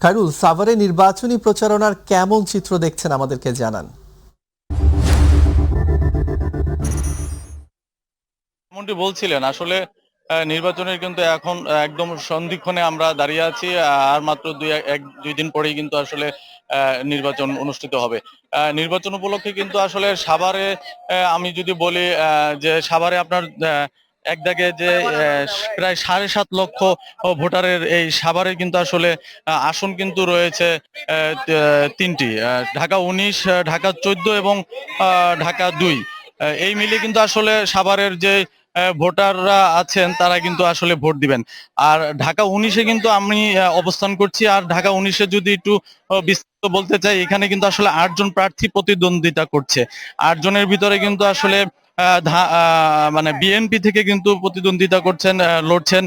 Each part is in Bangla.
খায়রুল, সাভারে নির্বাচনী প্রচারণার কেমন চিত্র দেখছেন আমাদেরকে জানান। যেমনটি বলছিলেন আসলে নির্বাচনের কিন্তু এখন একদম সন্ধিক্ষণে আমরা দাঁড়িয়ে আছি। আর মাত্র দুই দিন পরেই কিন্তু আসলে নির্বাচন অনুষ্ঠিত হবে। নির্বাচন উপলক্ষে কিন্তু আসলে সাভারে আমি যদি বলি যে সাভারে আপনার এক দাগে যে প্রায় 7.5 লক্ষ ভোটারের এই সাভারে কিন্তু আসলে আসন কিন্তু রয়েছে তিনটি, ঢাকা 19, ঢাকা 14 এবং ঢাকা 2। এই মিলে কিন্তু আসলে সাভারের যে ভোটাররা আছেন তারা কিন্তু আসলে ভোট দিবেন। আর ঢাকা 19-এ কিন্তু আমি অবস্থান করছি। আর ঢাকা 19-এ যদি একটু বিস্তারিত বলতে চাই, এখানে কিন্তু আসলে 8 জন প্রার্থী প্রতিদ্বন্দ্বিতা করছে। 8 জনের ভিতরে কিন্তু আসলে মানে বিএনপি থেকে কিন্তু প্রতিদ্বন্দ্বিতা করছেন, লড়ছেন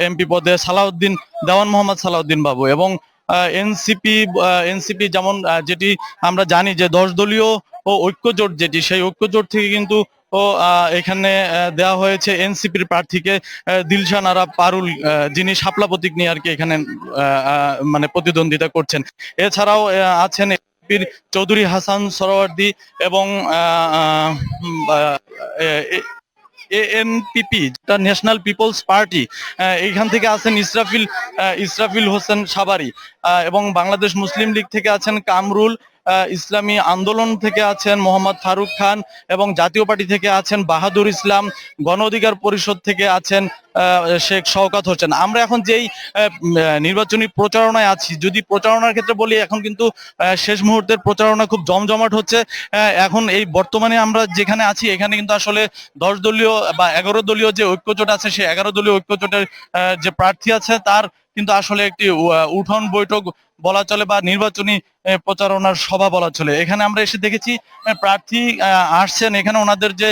এমপি পদে সালাউদ্দিন, দেওয়ান মোহাম্মদ সালাউদ্দিন বাবু, এবং এনসিপি যেমন যেটি আমরা জানি যে 10 দলীয় ও ঐক্য জোট, যেটি সেই ঐক্য জোট থেকে কিন্তু এখানে দেওয়া হয়েছে এনসিপির প্রার্থীকে দিলশান আরা পারুল, যিনি শাপলা প্রতীক নিয়ে আর কি এখানে মানে প্রতিদ্বন্দ্বিতা করছেন। এছাড়াও আছেন এনসিপির চৌধুরী হাসান সোহরাওয়ার্দী এবং এএনপিপি, যেটা ন্যাশনাল পিপলস পার্টি, এইখান থেকে আছেন ইসরাফিল হোসেন সাবারি, এবং বাংলাদেশ মুসলিম লীগ থেকে আছেন কামরুল, ইসলামী আন্দোলন থেকে আছেন মোহাম্মদ ফারুক খান, এবং জাতীয় পার্টি থেকে আছেন বাহাদুর ইসলাম, গণ অধিকার পরিষদ থেকে আছেন শেখ শওকাত হোসেন। আমরা এখন যেই নির্বাচনী প্রচারণায় আছি, যদি প্রচারণার ক্ষেত্রে বলি, এখন কিন্তু শেষ মুহূর্তের প্রচারণা খুব জমজমাট হচ্ছে। এখন এই বর্তমানে আমরা যেখানে আছি এখানে কিন্তু আসলে 10 দলীয় বা 11 দলীয় যে ঐক্যজোট আছে, সেই 11 দলীয় ঐক্যজোটের যে প্রার্থী আছে তার কিন্তু আসলে একটি উঠোন বৈঠক বলা চলে, বা নির্বাচনী প্রচারণার সভা বলা চলে। এখানে আমরা এসে দেখেছি প্রার্থী আসছেন, এখানে ওনাদের যে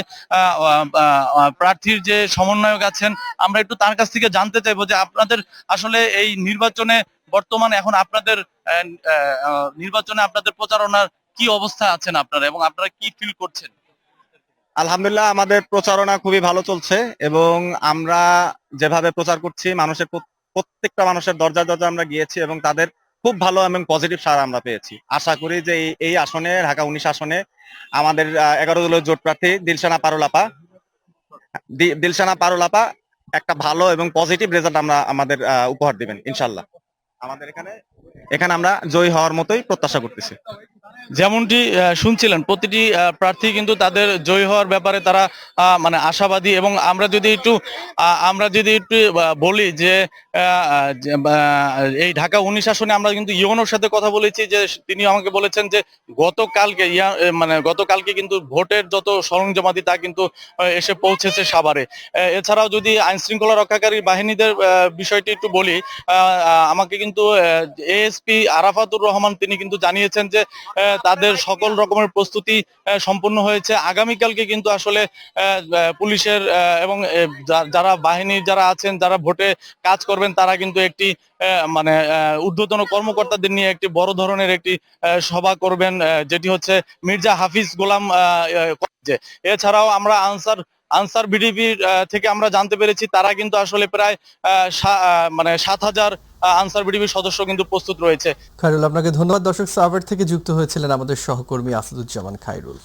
প্রার্থীর যে সমন্বয়ক আছেন, আমরা একটু তার কাছ থেকে জানতে চাইবো যে আপনাদের আসলে এই নির্বাচনে বর্তমানে এখন আপনাদের নির্বাচনে আপনাদের প্রচারণার কি অবস্থা আছেন আপনারা, এবং আপনারা কি ফিল করছেন। আলহামদুলিল্লাহ, আমাদের প্রচারণা খুবই ভালো চলছে এবং আমরা যেভাবে প্রচার করছি মানুষের প্রত্যেকটা মানুষের দরজা দরজা আমরা গিয়েছি এবং তাদের খুব ভালো এবং পজিটিভ সাড়া আমরা পেয়েছি। আশা করি যে এই আসনে, ঢাকা 19 আসনে আমাদের 11 দলীয় জোট প্রার্থী দিলশানা পারুল আপা একটা ভালো এবং পজিটিভ রেজাল্ট আমাদের উপহার দিবেন ইনশাল্লাহ। আমাদের এখানে এখানে আমরা জয়ী হওয়ার মতোই প্রত্যাশা করতেছি। যেমনটি শুনছিলেন, প্রতিটি প্রার্থী কিন্তু তাদের জয়ী হওয়ার ব্যাপারে তারা মানে আশাবাদী। এবং আমরা যদি একটু বলি যে এই ঢাকা 19 আসনে আমরা কিন্তু ইওনোর সাথে কথা বলেছি, যে তিনি আমাকে বলেছেন যে গতকালকে কিন্তু ভোটের যত সরঞ্জামাদি তা কিন্তু এসে পৌঁছেছে সাভারে। এছাড়াও যদি আইন শৃঙ্খলা রক্ষাকারী বাহিনীদের বিষয়টি একটু বলি, আমাকে কিন্তু এএসপি আরাফাতুর রহমান তিনি কিন্তু জানিয়েছেন যে তাদের সকল রকমের প্রস্তুতি সম্পূর্ণ হয়েছে। আগামীকালকে কিন্তু আসলে পুলিশের এবং যারা বাহিনীর যারা আছেন, যারা ভোটে কাজ করবেন, তারা কিন্তু একটি মানে ঊর্ধ্বতন কর্মকর্তাদের নিয়ে একটি বড় ধরনের একটি সভা করবেন, যেটি হচ্ছে মির্জা হাফিজ গোলাম কলেজে। এছাড়াও আমরা আনসার ভিডিপির থেকে আমরা জানতে পেরেছি তারা কিন্তু আসলে প্রায় মানে 7,000 আনসার ভিডিপির সদস্য কিন্তু প্রস্তুত রয়েছে। খায়রুল, আপনাকে ধন্যবাদ। দর্শক, সাভার থেকে যুক্ত হয়েছিলেন আমাদের সহকর্মী আসাদুজ্জামান খায়রুল।